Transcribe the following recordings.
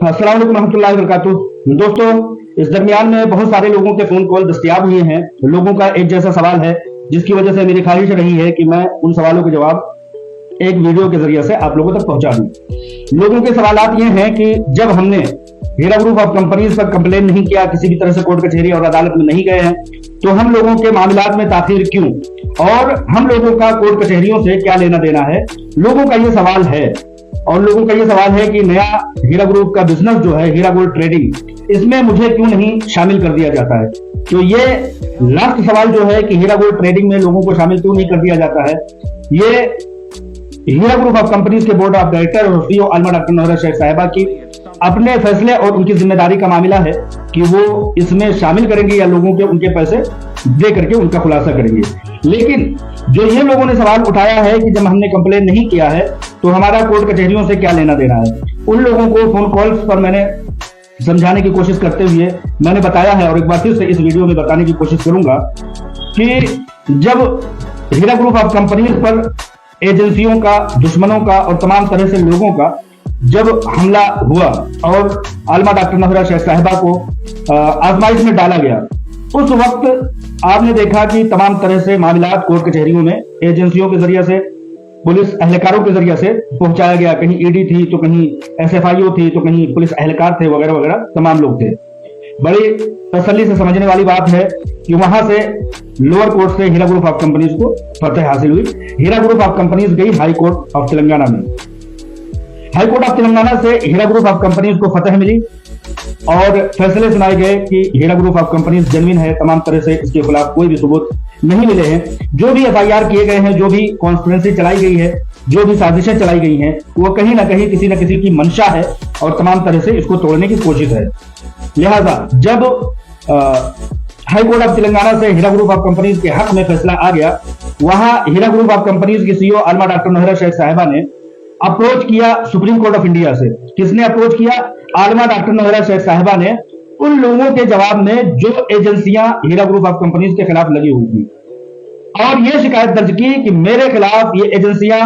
अस्सलाम वालेकुम रहमतुल्लाहि व बरकातुहू। दोस्तों, इस दरमियान में बहुत सारे लोगों के फोन कॉल दस्तयाब हुए हैं। लोगों का एक जैसा सवाल है, जिसकी वजह से मेरी ख्वाहिश रही है कि मैं उन सवालों के जवाब एक वीडियो के जरिए से आप लोगों तक पहुंचा दूं। लोगों के सवालात ये हैं कि जब हमने हीरा ग्रुप ऑफ कंपनीज पर कंप्लेन नहीं किया, किसी भी तरह से कोर्ट कचहरी और अदालत में नहीं गए हैं, तो हम लोगों के मामलात में ताखीर क्यों, और हम लोगों का कोर्ट कचहरियों से क्या लेना देना है, लोगों का ये सवाल है। और लोगों का ये सवाल है कि नया हीरा ग्रुप का बिजनेस जो है हीरा गोल्ड ट्रेडिंग, इसमें मुझे क्यों नहीं शामिल कर दिया जाता है। तो ये लास्ट सवाल जो है कि हीरा गोल्ड ट्रेडिंग में लोगों को शामिल क्यों नहीं कर दिया जाता है, ये हीरा ग्रुप ऑफ कंपनीज के बोर्ड ऑफ डायरेक्टर और सीईओ आलमा डॉक्टर नौहरा शेख साहिबा की अपने फैसले और उनकी जिम्मेदारी का मामला है कि वो इसमें शामिल करेंगे या लोगों के उनके पैसे दे करके उनका खुलासा करेंगे। लेकिन जो ये लोगों ने सवाल उठाया है कि जब हमने कंप्लेन नहीं किया है तो हमारा कोर्ट कचहरियों से क्या लेना देना है, उन लोगों को फोन कॉल्स पर मैंने समझाने की कोशिश करते हुए मैंने बताया है, और एक बार फिर से इस वीडियो में बताने की कोशिश करूंगा कि जब हीरा ग्रुप ऑफ कंपनीज पर एजेंसियों का, दुश्मनों का और तमाम तरह से लोगों का जब हमला हुआ और आलमा डॉक्टर नौहरा शेख साहिबा को आजमाइश में डाला गया, उस वक्त आपने देखा कि तमाम तरह से मामलात कोर्ट कचहरियों में एजेंसियों के जरिए से, पुलिस एहलकारों के जरिए से पहुंचाया गया। कहीं ईडी थी तो कहीं एसएफआईओ थी तो कहीं पुलिस एहलकार थे, वगैरह वगैरह तमाम लोग थे। बड़ी तसल्ली से समझने वाली बात है कि वहां से लोअर कोर्ट से हीरा ग्रुप ऑफ कंपनीज को फतह हासिल हुई। हीरा ग्रुप ऑफ कंपनीज गई हाई कोर्ट ऑफ तेलंगाना में। हाई कोर्ट ऑफ तेलंगाना से हीरा ग्रुप ऑफ कंपनीज को फतह मिली और फैसले सुनाए गए कि हीरा ग्रुप ऑफ कंपनीज जेन्युइन है, तमाम तरह से इसके खिलाफ कोई भी सबूत नहीं मिले हैं। जो भी एफआईआर किए गए हैं, जो भी कॉन्स्पिरेंसी चलाई गई है, जो भी साजिशें चलाई गई हैं, वो कहीं ना कहीं किसी न किसी की मंशा है और तमाम तरह से इसको तोड़ने की कोशिश है। लिहाजा जब हाई कोर्ट ऑफ तेलंगाना से हीरा ग्रुप ऑफ कंपनीज के हक में फैसला आ गया, वहां हीरा ग्रुप ऑफ कंपनीज की सीईओ आलमा डॉक्टर नौहरा शेख साहिबा ने अप्रोच किया सुप्रीम कोर्ट ऑफ इंडिया से। किसने अप्रोच किया? आलमा डॉक्टर नौहरा शेख साहिबा ने उन लोगों के जवाब में जो एजेंसियां हीरा ग्रुप ऑफ कंपनीज के खिलाफ लगी हुई थी, और यह शिकायत दर्ज की कि मेरे खिलाफ ये एजेंसियां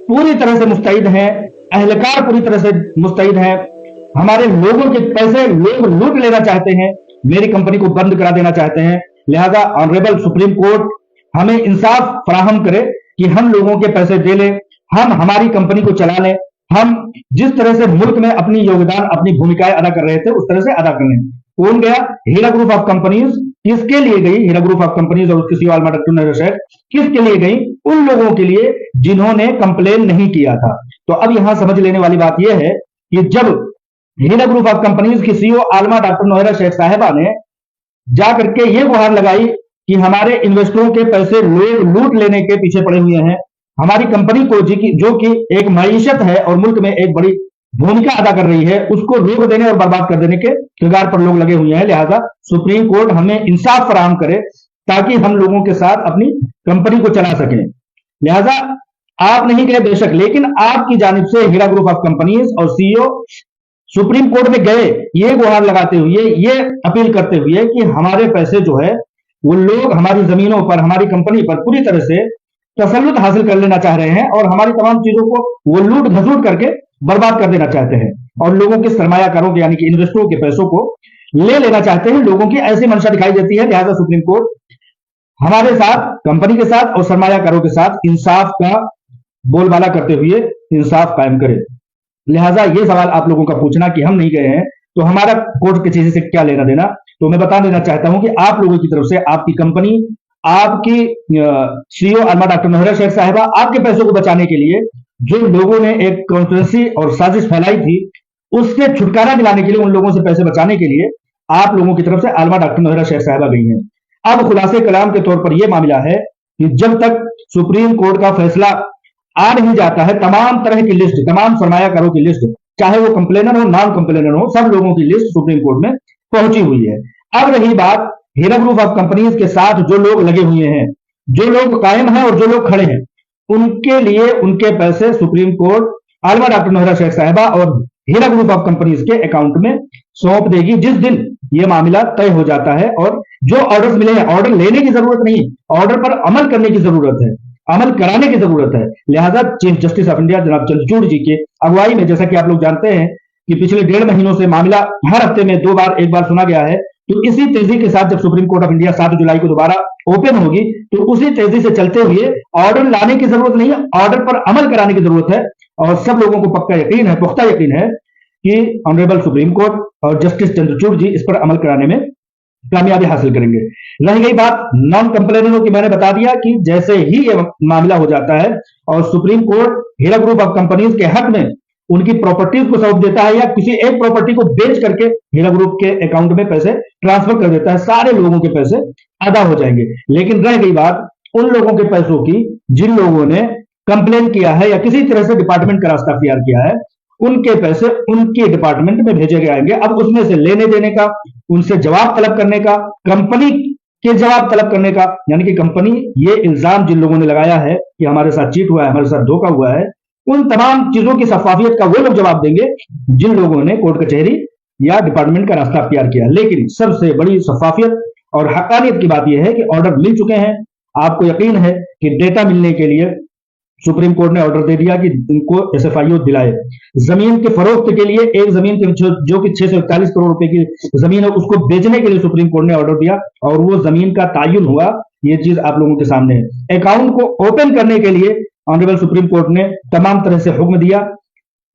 पूरी तरह से मुस्तैद हैं, एहलकार पूरी तरह से मुस्तैद हैं, हमारे लोगों के पैसे लोग लूट लेना चाहते हैं, मेरी कंपनी को बंद करा देना चाहते हैं। लिहाजा ऑनरेबल सुप्रीम कोर्ट हमें इंसाफ फराहम करे कि हम लोगों के पैसे दे लें, हम हमारी कंपनी को चला लें, हम जिस तरह से मुल्क में अपनी योगदान, अपनी भूमिकाएं अदा कर रहे थे उस तरह से अदा कर लें। कौन गया? हीरा ग्रुप ऑफ कंपनीज। किसके लिए गई हीरा ग्रुप ऑफ कंपनीज और उसके सीईओ आलमा डॉक्टर नौहरा शेख? किसके लिए गई? उन लोगों के लिए जिन्होंने कंप्लेन नहीं किया था। तो अब यहां समझ लेने वाली बात यह है कि जब हीरा ग्रुप ऑफ कंपनीज की सीईओ आलमा डॉक्टर नौहरा शेख साहिबा ने जाकर के ये गुहार लगाई कि हमारे इन्वेस्टरों के पैसे लोग लूट लेने के पीछे पड़े हुए हैं, हमारी कंपनी को जो कि एक मईशत है और मुल्क में एक बड़ी भूमिका अदा कर रही है, उसको रोक देने और बर्बाद कर देने के कगार पर लोग लगे हुए हैं। लिहाजा सुप्रीम कोर्ट हमें इंसाफ फराहम करे ताकि हम लोगों के साथ अपनी कंपनी को चला सकें। लिहाजा आप नहीं गए बेशक, लेकिन आपकी जानिब से हीरा ग्रुप ऑफ कंपनीज और सीईओ सुप्रीम कोर्ट में गए ये गुहार लगाते हुए, ये अपील करते हुए कि हमारे पैसे जो है वो लोग हमारी जमीनों पर, हमारी कंपनी पर पूरी तरह से तसल्लुत हासिल कर लेना चाह रहे हैं और हमारी तमाम चीजों को वो लूट घसूट करके बर्बाद कर देना चाहते हैं और लोगों के सरमायाकारों के यानी कि इन्वेस्टरों के पैसों को ले लेना चाहते हैं। लोगों की ऐसी मंशा दिखाई देती है। लिहाजा सुप्रीम कोर्ट हमारे साथ, कंपनी के साथ और सरमायाकारों के साथ इंसाफ का बोलबाला करते हुए इंसाफ कायम करे। लिहाजा ये सवाल आप लोगों का पूछना कि हम नहीं गए हैं तो हमारा कोर्ट कचहरी से क्या लेना देना, तो मैं बता देना चाहता हूं कि आप लोगों की तरफ से आपकी कंपनी, आपकी सीईओ आलमा डॉक्टर नौहरा शेख साहिबा, आपके पैसों को बचाने के लिए जो लोगों ने एक कॉन्स्पिरेंसी और साजिश फैलाई थी, उससे छुटकारा दिलाने के लिए, उन लोगों से पैसे बचाने के लिए आप लोगों की तरफ से आलमा डॉक्टर नौहरा शेख साहिबा गई हैं। अब खुलासे कलाम के तौर पर यह मामला है कि जब तक सुप्रीम कोर्ट का फैसला आ नहीं जाता है, तमाम तरह की लिस्ट, तमाम सरमायाकारों की लिस्ट, चाहे वो कंप्लेनर हो, नॉन कंप्लेनर हो, सब लोगों की लिस्ट सुप्रीम कोर्ट में पहुंची हुई है। अब रही बात हीरा ग्रुप ऑफ कंपनीज के साथ जो लोग लगे हुए हैं, जो लोग कायम हैं और जो लोग खड़े हैं, उनके लिए उनके पैसे सुप्रीम कोर्ट आलमा डॉक्टर नौहरा शेख साहिबा और हीरा ग्रुप ऑफ कंपनीज के अकाउंट में सौंप देगी जिस दिन यह मामला तय हो जाता है। और जो ऑर्डर्स मिले हैं, ऑर्डर लेने की जरूरत नहीं, ऑर्डर पर अमल करने की जरूरत है, अमल कराने की जरूरत है। लिहाजा चीफ जस्टिस ऑफ इंडिया जनाब चंद्रचूड़ जी के अगुवाई में, जैसा कि आप लोग जानते हैं कि पिछले 1.5 महीनों से मामला हर हफ्ते में 2 बार 1 बार सुना गया है, तो इसी तेजी के साथ जब सुप्रीम कोर्ट ऑफ इंडिया 7 जुलाई को दोबारा ओपन होगी, तो उसी तेजी से चलते हुए ऑर्डर लाने की जरूरत नहीं है, ऑर्डर पर अमल कराने की जरूरत है। और सब लोगों को पक्का यकीन है, पुख्ता यकीन है कि ऑनरेबल सुप्रीम कोर्ट और जस्टिस चंद्रचूड़ जी इस पर अमल कराने में कामयाबी हासिल करेंगे। रह गई बात नॉन कंप्लेनरों की, मैंने बता दिया कि जैसे ही यह मामला हो जाता है और supreme court Heera group of companies के हक में उनकी प्रॉपर्टीज को सौंप देता है या किसी एक प्रॉपर्टी को बेच करके हीरा ग्रुप के अकाउंट में पैसे ट्रांसफर कर देता है, सारे लोगों के पैसे अदा हो जाएंगे। लेकिन रह गई बात उन लोगों के पैसों की जिन लोगों ने कंप्लेन किया है या किसी तरह से डिपार्टमेंट का रास्ता अख्तियार किया है, उनके पैसे उनके डिपार्टमेंट में भेजे जाएंगे। अब उसमें से लेने देने का, उनसे जवाब तलब करने का, कंपनी के जवाब तलब करने का, यानी कि कंपनी ये इल्जाम जिन लोगों ने लगाया है कि हमारे साथ चीट हुआ है, हमारे साथ धोखा हुआ है, उन तमाम चीजों की शफाफियत का वो लोग जवाब देंगे जिन लोगों ने कोर्ट कचहरी या डिपार्टमेंट का रास्ता अख्तियार किया। लेकिन सबसे बड़ी शफाफियत और हकानियत की बात यह है कि ऑर्डर मिल चुके हैं। आपको यकीन है कि डेटा मिलने के लिए सुप्रीम कोर्ट ने ऑर्डर दे दिया कि इनको एसएफआईओ दिलाए। जमीन के फरोख्त के लिए एक जमीन के जो कि 641 करोड़ रुपए की जमीन है, उसको बेचने के लिए सुप्रीम कोर्ट ने ऑर्डर दिया और वो जमीन का तायुन हुआ। ये चीज आप लोगों के सामने है। अकाउंट को ओपन करने के लिए ऑनरेबल सुप्रीम कोर्ट ने तमाम तरह से हुक्म दिया,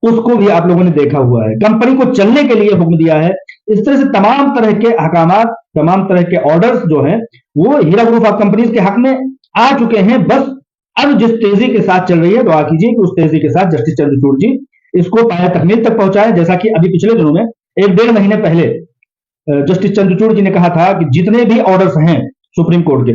उसको भी आप लोगों ने देखा हुआ है। कंपनी को चलने के लिए हुक्म दिया है। इस तरह से तमाम तरह के अहकामात, तमाम तरह के ऑर्डर्स जो हैं वो हीरा ग्रुप ऑफ कंपनीज के हक में आ चुके हैं। बस अब जिस तेजी के साथ चल रही है, दुआ कीजिए कि उस तेजी के साथ जस्टिस चंद्रचूड़ जी इसको पाया तकमील तक पहुंचाए। जैसा कि अभी पिछले दिनों में 1-1.5 महीने पहले जस्टिस चंद्रचूड़ जी ने कहा था कि जितने भी ऑर्डर्स हैं सुप्रीम कोर्ट के,